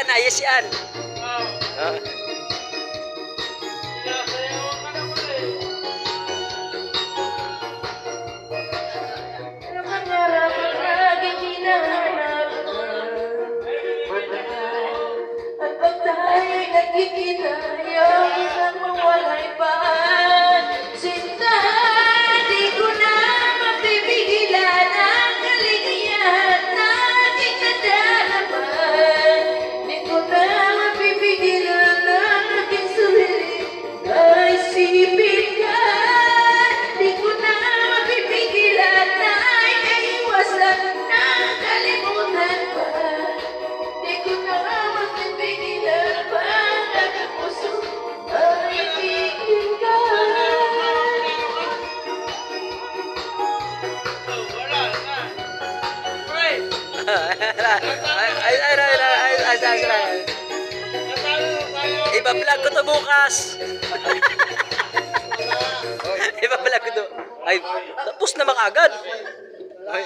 ayos yan. Ah. Iba-vlog ko to bukas. Iba-vlog ko to. Ay, tapos na agad. Ay.